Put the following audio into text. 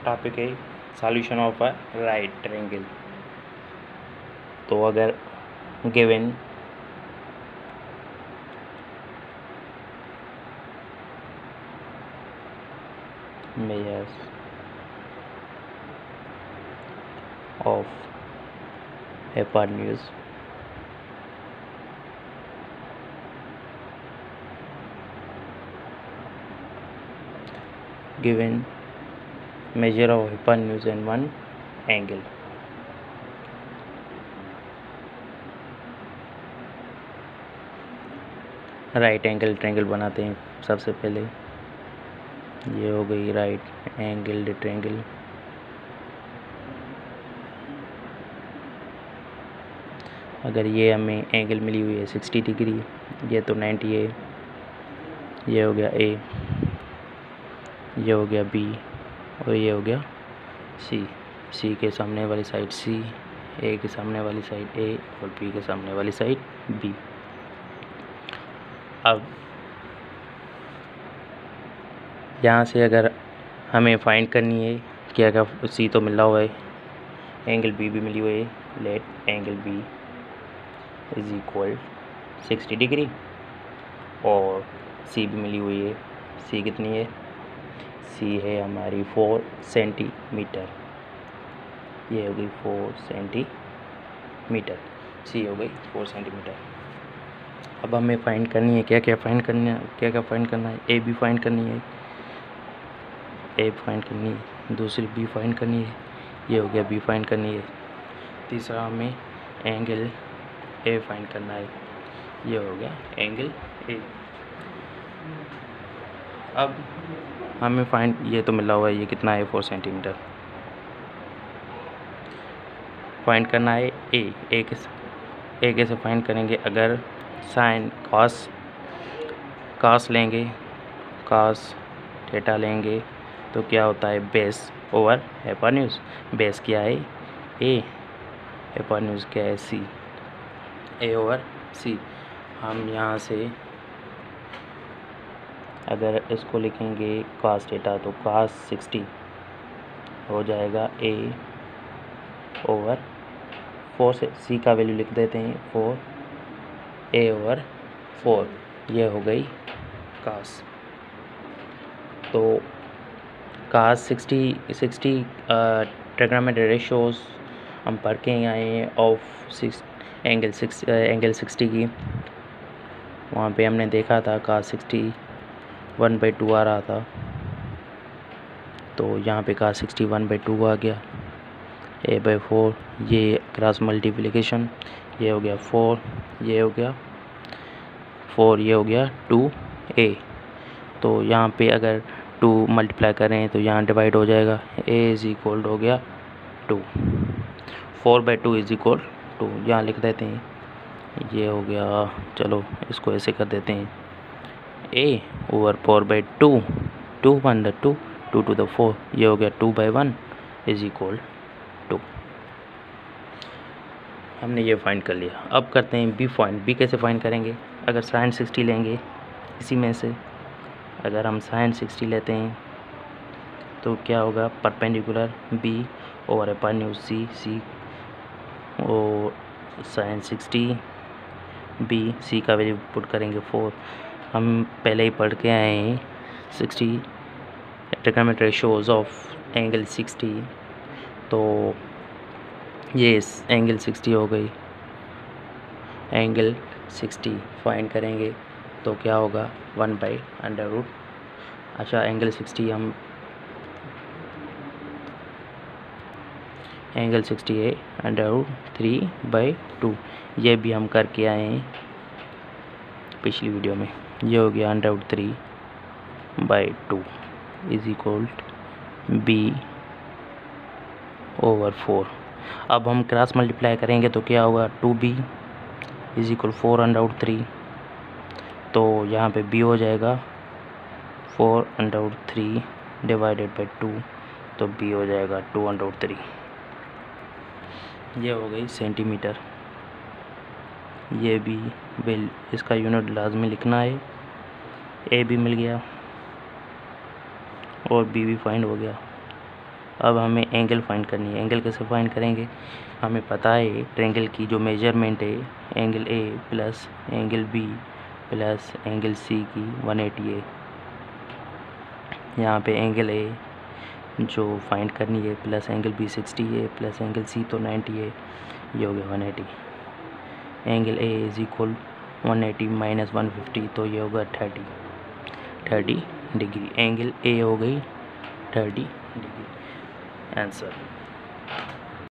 Topic है solution of a right triangle. तो अगर given measures of hypotenuse given measure of hypotenuse and one angle, right angle triangle बनाते हैं। सबसे पहले ये हो गई राइट एंगल ट्रायंगल। अगर ये हमें एंगल मिली हुई है 60 डिग्री, ये तो 90 है। ये हो गया ए, ये हो गया बी और ये हो गया सी। सी के सामने वाली साइड सी, ए के सामने वाली साइड ए और बी के सामने वाली साइड बी। अब यहाँ से अगर हमें फाइंड करनी है कि अगर सी तो मिला हुआ है, एंगल बी भी मिली हुई है, let angle B is equal 60 degree और सी भी मिली हुई है। सी कितनी है? सी है हमारी 4 सेंटीमीटर। ये हो गई 4 सेंटीमीटर। सी हो गई 4 सेंटीमीटर। अब हमें फाइंड करनी है क्या क्या फाइंड करना है, ए बी फाइंड करनी है, ए फाइंड करनी है, दूसरी बी फाइंड करनी है, ये हो गया बी फाइंड करनी है, तीसरा हमें एंगल ए फाइंड करना है, ये हो गया एंगल ए। अब हमें फाइंड, ये तो मिला हुआ है, ये कितना है 4 सेंटीमीटर। फाइंड करना है ए कैसे फाइंड करेंगे? अगर साइन कॉस लेंगे, कॉस थीटा लेंगे तो क्या होता है? Base over hypotenuse. बेस क्या है? ए, हाइपोटेन्यूज क्या है? सी। ए ओवर सी। हम यहाँ से अगर इसको लिखेंगे cos थीटा तो cos 60 हो जाएगा ए ओवर 4 से सी का वैल्यू लिख देते हैं 4 ए ओवर 4। ये हो गई cos। तो cos 60 ट्रिग्नोमेट्रिक रेशियोज हम पढ़ के आए हैं ऑफ एंगल 60 की। वहाँ पे हमने देखा था cos 60 1/2 आ रहा था, तो यहाँ पे cos 60 1/2 आ गया। a/4 ये क्रॉस मल्टीप्लिकेशन, ये हो गया 4, ये हो गया 4, ये हो गया 2a। तो यहाँ पे अगर 2 मल्टीप्लाई करें तो यहाँ डिवाइड हो जाएगा। a इज इक्वल हो गया 2, 4/2 इज इक्वल 2 यहाँ लिख देते हैं। ये हो गया, चलो इसको ऐसे कर देते हैं, a ओवर 4/2, 2 1 2 2 to the 4, ये हो गया 2/1 इज इक्वल 2। हमने ये फाइंड कर लिया। अब करते हैं बी फाइंड। बी कैसे फाइंड करेंगे? अगर साइन 60 लेंगे, इसी में से अगर हम साइन 60 लेते हैं तो क्या होगा? परपेंडिकुलर बी ओवर हाइपोटेन्यूज सी और साइन 60 बी, सी का वैल्यू पुट करेंगे 4। हम पहले ही पढ़ के आए हैं 60 ट्रिग्नोमेट्रिक रेशियोज ऑफ एंगल 60। तो ये एंगल 60 हो गई। एंगल 60 फाइंड करेंगे तो क्या होगा? 1/√। अच्छा, एंगल 60 हम एंगल 60 है √3/2। ये भी हम करके आए हैं पिछली वीडियो में। ये हो गया √3/2 इज इक्वल बी ओवर 4। अब हम क्रॉस मल्टीप्लाई करेंगे तो क्या होगा? 2b is equal 4√3। तो यहाँ पे b हो जाएगा 4√3 डिवाइडेड बाई 2, तो b हो जाएगा 2√3। ये हो गई सेंटीमीटर। ये भी बिल, इसका यूनिट लाजमी लिखना है। ए भी मिल गया और बी भी फाइंड हो गया। अब हमें एंगल फाइंड करनी है। एंगल कैसे फाइंड करेंगे, हमें पता है ट्रायंगल की जो मेजरमेंट है angle A plus angle B plus angle C की 180 है। यहाँ पे एंगल ए जो फाइंड करनी है प्लस एंगल बी 60 है प्लस एंगल सी तो 90 है, ये हो गया 180। Angle A is equal 180 minus 150 तो ये होगा 30 डिग्री। एंगल ए हो गई 30 डिग्री। आंसर।